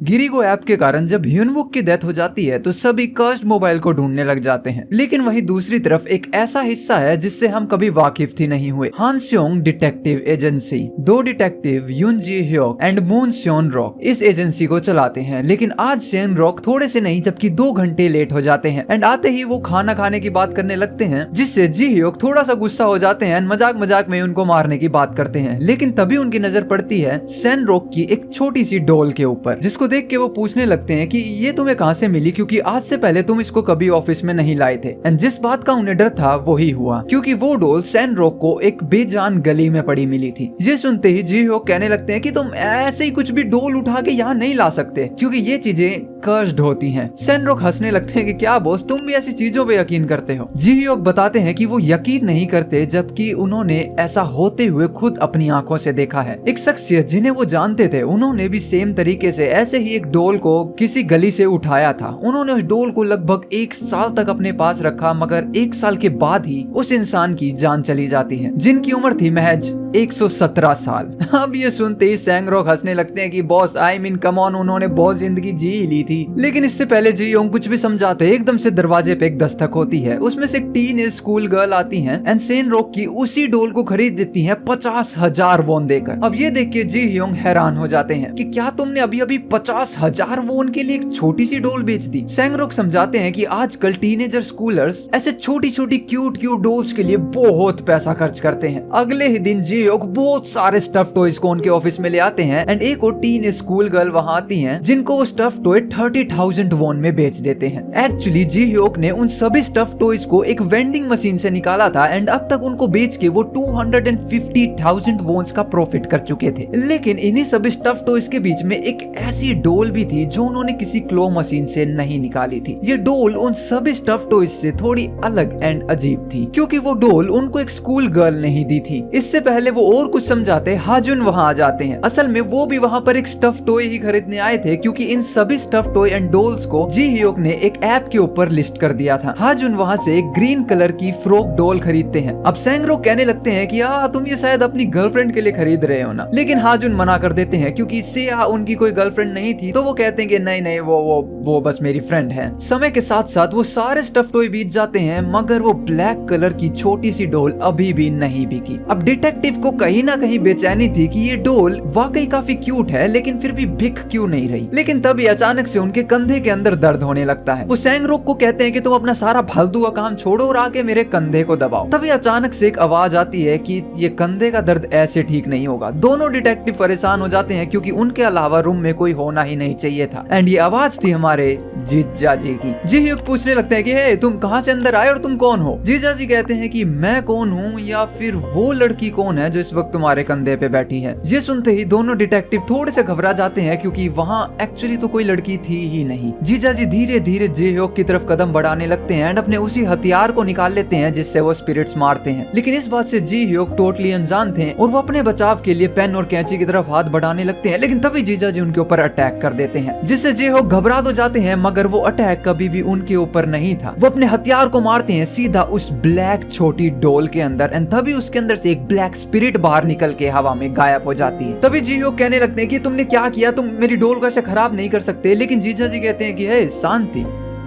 गिरिगो app के कारण जब ह्यूनवुक की डेथ हो जाती है तो सभी कर्स्ड मोबाइल को ढूंढने लग जाते हैं, लेकिन वहीं दूसरी तरफ एक ऐसा हिस्सा है जिससे हम कभी वाकिफ ही नहीं हुए। Han Seong detective agency. दो detective Yoon Ji Hyuk and Moon Seon Rock इस एजेंसी को चलाते हैं, लेकिन आज स्योन रॉक थोड़े से नहीं जबकि 2 घंटे लेट हो जाते हैं एंड आते ही वो खाना खाने की बात करने लगते हैं, जिससे जी ह्योक थोड़ा सा गुस्सा हो जाते हैं, मजाक मजाक में उनको मारने की बात करते हैं। लेकिन तभी उनकी नजर पड़ती है सेन रॉक की एक छोटी सी डॉल के ऊपर, जिसको देख के वो पूछने लगते हैं कि ये तुम्हें कहां से मिली, क्योंकि आज से पहले तुम इसको कभी ऑफिस में नहीं लाए थे। एंड जिस बात का उन्हें डर था वही हुआ, क्योंकि वो डॉल सेन रॉक को एक बेजान गली में पड़ी मिली थी। ये सुनते ही जी ह्योक कहने लगते हैं कि तुम ऐसे ही कुछ भी डॉल उठा के यहाँ नहीं ला सकते, क्योंकि ये चीजें कर्स्ड होती हैं। सेन रॉक हंसने लगते हैं कि क्या बॉस, तुम भी ऐसी चीजों पे यकीन करते हो। जी ह्योक बताते हैं कि वो यकीन नहीं करते, जबकि उन्होंने ऐसा होते हुए खुद अपनी आंखों से देखा है। एक शख्सियत जिन्हें वो जानते थे, उन्होंने भी सेम तरीके से ऐसे ही एक डॉल को किसी गली से उठाया था। उन्होंने उस डॉल को लगभग 1 साल तक अपने पास रखा, मगर 1 साल के बाद ही उस इंसान की जान चली जाती है, जिनकी उम्र थी महज 117 साल। अब ये सुनते ही सेंग रॉक हंसने लगते हैं कि boss I mean come on, उन्होंने बहुत जिंदगी जी ही ली थी। लेकिन इससे पहले जी योंग कुछ भी समझाते एकदम से दरवाजे पे एक दस्तक होती है। उसमें से एक टीन स्कूल गर्ल आती है एंड सेन रॉक की उसी डॉल को खरीद देती है 50,000 वोन देकर। अब ये देख के जी योंग हैरान हो जाते हैं कि क्या तुमने अभी अभी 50,000 वोन के लिए एक छोटी सी डॉल बेच दी। सेंग रॉक समझाते हैं कि आजकल टीनेजर स्कूलर्स ऐसे छोटी छोटी क्यूट डॉल्स के लिए बहुत पैसा खर्च करते हैं। अगले ही दिन जी योंग बहुत सारे स्टफ टॉयज को उनके ऑफिस में ले आते हैं एंड एक और टीन स्कूल गर्ल वहां आती हैं, जिनको वो स्टफ टॉय 30,000 वोन में बेच देते हैं। एक्चुअली जी ह्योक ने उन सभी स्टफ टॉयज को एक वेंडिंग मशीन से निकाला था एंड अब तक उनको बेच के वो 250,000 वोन्स का प्रॉफिट कर चुके थे। लेकिन इन्हीं सभी स्टफ टॉयज के बीच में एक ऐसी डॉल भी थी जो उन्होंने किसी क्लो मशीन से नहीं निकाली थी। ये डॉल उन सभी स्टफ टॉयज से थोड़ी अलग एंड अजीब थी, क्योंकि वो डॉल उनको एक स्कूल गर्ल ने ही दी थी। इससे पहले वो और कुछ समझाते हाजुन वहां आ जाते हैं। असल में वो भी वहां पर एक स्टफ टॉय ही खरीदने आए थे, क्योंकि इन सभी स्टफ टॉय एंड डॉल्स को जी ह्योक ने एक ऐप के ऊपर लिस्ट कर दिया था। हाजुन वहां से एक ग्रीन कलर की फ्रॉक डॉल खरीदते हैं। अब सेंग रॉक कहने लगते हैं कि तुम ये शायद अपनी गर्लफ्रेंड के लिए खरीद रहे हो ना, लेकिन हाजुन मना कर देते हैं, क्योंकि सेया उनकी कोई गर्लफ्रेंड नहीं थी। तो वो कहते हैं कि नहीं वो बस मेरी फ्रेंड है। समय के साथ साथ वो सारे स्टफ टॉय बीत जाते हैं, मगर वो ब्लैक कलर की छोटी सी डॉल अभी भी नहीं बिकी। अब डिटेक्टिव को कहीं ना कहीं बेचैनी थी कि ये डॉल वाकई काफी क्यूट है, लेकिन फिर भी बिक क्यों नहीं रही। लेकिन तभी अचानक से उनके कंधे के अंदर दर्द होने लगता है। वो सेंग रॉक को कहते हैं कि तुम अपना सारा फालतू का काम छोड़ो और आके मेरे कंधे को दबाओ। तभी अचानक से एक आवाज आती है कि ये कंधे का दर्द ऐसे ठीक नहीं होगा। दोनों डिटेक्टिव परेशान हो जाते हैं, क्योंकि उनके अलावा रूम में कोई होना ही नहीं चाहिए था। एंड ये आवाज थी हमारे जीजा जी की। जी ह्योक पूछने लगते हैं कि हे तुम कहां से अंदर आए और तुम कौन हो। जीजा जी कहते हैं कि मैं कौन हूँ या फिर वो लड़की कौन है जो इस वक्त तुम्हारे कंधे पे बैठी है। ये सुनते ही दोनों डिटेक्टिव थोड़े से घबरा जाते हैं, क्योंकि वहां एक्चुअली तो कोई लड़की थी ही नहीं। जीजा जी धीरे धीरे जी ह्योक की तरफ कदम बढ़ाने लगते हैं एंड अपने उसी हथियार को निकाल लेते हैं जिससे वो स्पिरिट्स मारते हैं। लेकिन इस बात से जी ह्योक टोटली अनजान थे और वो अपने बचाव के लिए पेन और कैंची की तरफ हाथ बढ़ाने लगते हैं। लेकिन तभी जीजा जी उनके ऊपर अटैक कर देते हैं, जिससे जी ह्योक घबरा तो जाते हैं, मगर वो अटैक कभी भी उनके ऊपर नहीं था। वो अपने हथियार को मारते हैं सीधा उस ब्लैक छोटी डॉल के अंदर एंड तभी उसके अंदर से एक ब्लैक स्पिरिट बाहर निकल के हवा में गायब हो जाती है। तभी जी ह्योक कहने लगते हैं कि तुमने क्या किया, तुम मेरी डॉल को ऐसे खराब नहीं कर सकते। लेकिन जीजा जी कहते हैं कि हे शांति,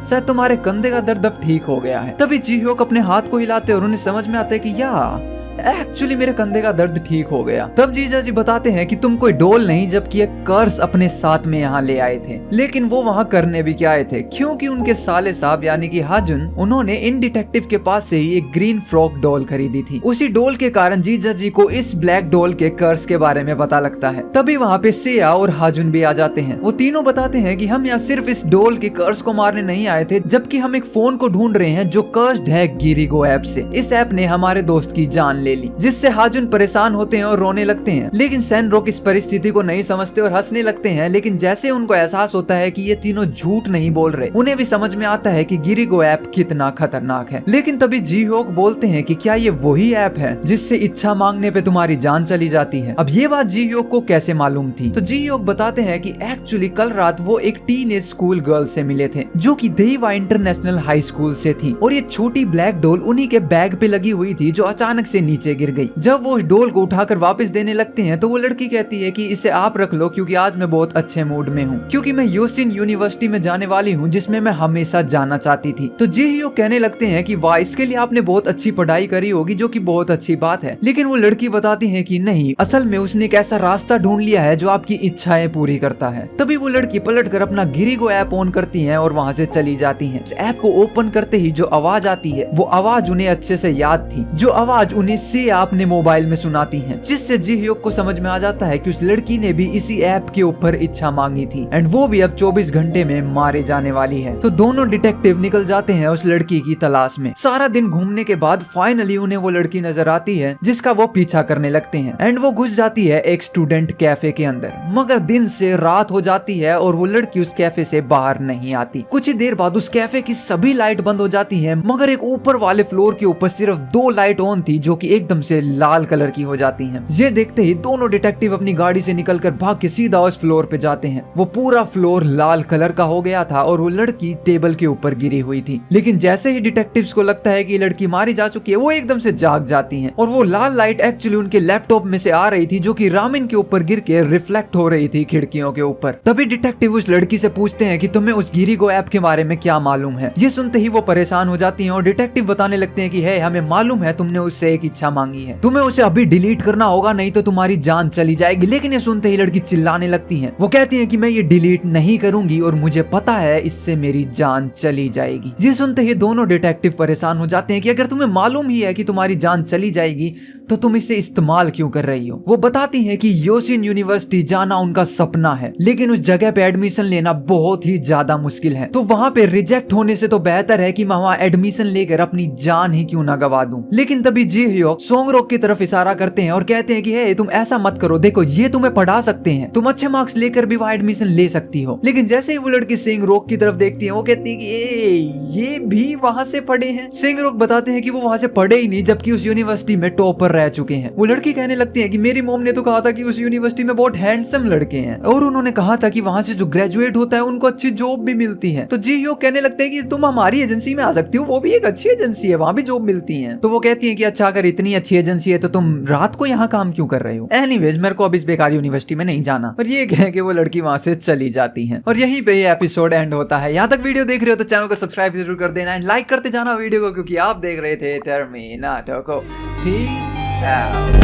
शायद तुम्हारे कंधे का दर्द अब ठीक हो गया है। तभी जी ह्योक अपने हाथ को हिलाते और उन्हें समझ में आता है कि एक्चुअली मेरे कंधे का दर्द ठीक हो गया। तब जीजा जी बताते हैं कि तुम कोई डॉल नहीं, जबकि एक कर्स अपने साथ में यहाँ ले आए थे। लेकिन वो वहाँ करने भी क्या आए थे, क्योंकि उनके साले साहब यानी कि हाजुन, उन्होंने इन डिटेक्टिव के पास से ही एक ग्रीन फ्रॉक डॉल खरीदी थी। उसी डॉल के कारण जीजा जी को इस ब्लैक डॉल के कर्स के बारे में पता लगता है। तभी वहाँ पे सेया और हाजुन भी आ जाते हैं। वो तीनों बताते हैं कि हम यहाँ सिर्फ इस डॉल के कर्स को मारने नहीं आए थे, जबकि हम एक फोन को ढूंढ रहे हैं जो कर्स्ड है गिरिगो ऐप से। इस ऐप ने हमारे दोस्त की जान ले ली, जिससे हाजुन परेशान होते हैं और रोने लगते हैं। लेकिन सेन रॉक इस परिस्थिति को नहीं समझते और हंसने लगते हैं। लेकिन जैसे उनको एहसास होता है कि ये तीनों झूठ नहीं बोल रहे, उन्हें भी समझ में आता है कि गिरिगो ऐप कितना खतरनाक है। लेकिन तभी जी ह्योक बोलते हैं कि क्या ये वही ऐप है जिससे इच्छा मांगने पे तुम्हारी जान चली जाती है। अब ये बात जी ह्योक को कैसे मालूम थी, तो जी ह्योक बताते हैं कि एक्चुअली कल रात वो एक टीनेज स्कूल गर्ल से मिले थे, जो कि देवा इंटरनेशनल हाई स्कूल से थी और ये छोटी ब्लैक डॉल उन्हीं के बैग पे लगी हुई थी जो अचानक से नीचे गिर गई। जब वो उस डॉल को उठाकर वापस देने लगते हैं तो वो लड़की कहती है कि इसे आप रख लो क्योंकि आज मैं बहुत अच्छे मूड में हूँ, क्योंकि मैं योसिन यूनिवर्सिटी में जाने वाली हूँ जिसमें मैं हमेशा जाना चाहती थी। तो जिह्यो कहने लगते हैं कि वाह, इसके लिए आपने बहुत अच्छी पढ़ाई करी होगी, जो कि बहुत अच्छी बात है। लेकिन वो लड़की बताती है कि नहीं, असल में उसने एक ऐसा रास्ता ढूंढ लिया है जो आपकी इच्छाएं पूरी करता है। तभी वो लड़की पलट कर अपना गिरिगो ऐप ऑन करती है और वहाँ से चली जाती है। ऐप को ओपन करते ही जो आवाज आती है वो आवाज उन्हें अच्छे से याद थी, जो आवाज उन्हें से आपने मोबाइल में सुनाती है, जिससे जिह्योक को समझ में आ जाता है कि उस लड़की ने भी इसी ऐप के ऊपर इच्छा मांगी थी एंड वो भी अब 24 घंटे में मारे जाने वाली है। तो दोनों डिटेक्टिव निकल जाते हैं उस लड़की की तलाश में। सारा दिन घूमने के बाद फाइनली उन्हें वो लड़की नजर आती है जिसका वो पीछा करने लगते हैं एंड वो घुस जाती है एक स्टूडेंट कैफे के अंदर। मगर दिन से रात हो जाती है और वो लड़की उस कैफे से बाहर नहीं आती। कुछ ही देर बाद उस कैफे की सभी लाइट बंद हो जाती है, मगर एक ऊपर वाले फ्लोर के ऊपर सिर्फ 2 लाइट ऑन थी जो कि एकदम से लाल कलर की हो जाती हैं। ये देखते ही दोनों डिटेक्टिव अपनी गाड़ी से निकलकर भाग के सीधा उस फ्लोर पे जाते हैं। वो पूरा फ्लोर लाल कलर का हो गया था और वो लड़की टेबल के ऊपर गिरी हुई थी। लेकिन जैसे ही डिटेक्टिव्स को लगता है कि लड़की मारी जा चुकी है, वो एकदम से जाग जाती हैं और वो लाल लाइट एक्चुअली उनके लैपटॉप में से आ रही थी जो कि रामिन के ऊपर गिर के रिफ्लेक्ट हो रही थी खिड़कियों के ऊपर। तभी डिटेक्टिव उस लड़की से पूछते हैं कि तुम्हें उस गिरिगो ऐप के बारे में क्या मालूम है। ये सुनते ही वो परेशान हो जाती हैं और डिटेक्टिव बताने लगते हैं कि है हमें मालूम है तुमने उससे एक इच्छा मांगी है, तुम्हें उसे अभी डिलीट करना होगा नहीं तो तुम्हारी जान चली जाएगी। लेकिन ये सुनते ही लड़की चिल्लाने लगती है। वो कहती है कि मैं ये डिलीट नहीं करूंगी और मुझे पता है इससे मेरी जान चली जाएगी। ये सुनते ही दोनों डिटेक्टिव परेशान हो जाते हैं कि अगर तुम्हें मालूम ही है कि तुम्हारी जान चली जाएगी तो तुम इसे इस्तेमाल क्यों कर रही हो। वो बताती है कि योसिन यूनिवर्सिटी जाना उनका सपना है, लेकिन उस जगह पे एडमिशन लेना बहुत ही ज्यादा मुश्किल है, तो वहाँ पे रिजेक्ट होने से तो बेहतर है कि मैं वहाँ एडमिशन लेकर अपनी जान ही क्यों ना गवा दूं। लेकिन तभी जिह्योक सोंगरोक की तरफ इशारा करते हैं और कहते हैं कि हे तुम ऐसा मत करो, देखो ये तुम्हें पढ़ा सकते हैं, तुम अच्छे मार्क्स लेकर भी वहाँ एडमिशन ले सकती हो। लेकिन जैसे ही वो लड़की सेंगरोक की तरफ देखती है, वो कहती है कि ये भी वहाँ से पढ़े हैं। सेंगरोक बताते हैं कि वो वहाँ से पढ़े ही नहीं, जबकि उस यूनिवर्सिटी में टॉपर रह चुके हैं। वो लड़की कहने लगती है कि मेरी मॉम ने तो कहा था कि उस यूनिवर्सिटी में बहुत हैंडसम लड़के हैं और उन्होंने कहा था कि वहाँ से जो ग्रेजुएट होता है उनको अच्छी जॉब भी मिलती है। तो जिह्योक कहने लगते हैं कि तुम हमारी एजेंसी में आ सकती हो, वो भी एक अच्छी एजेंसी है, वहाँ भी जॉब मिलती है। तो वो कहती है कि अच्छा अगर इतनी अच्छी एजेंसी है तो तुम रात को यहाँ काम क्यों कर रहे हो। एनीवेज मेरे को अब इस बेकार यूनिवर्सिटी में नहीं जाना। और ये कह के वो लड़की वहाँ से चली जाती है और यहीं पे ये एपिसोड एंड होता है। यहाँ तक वीडियो देख रहे हो तो चैनल को सब्सक्राइब जरूर कर देना एंड लाइक करते जाना वीडियो को, क्योंकि आप देख रहे थे टर्मिनेटर को। Peace out.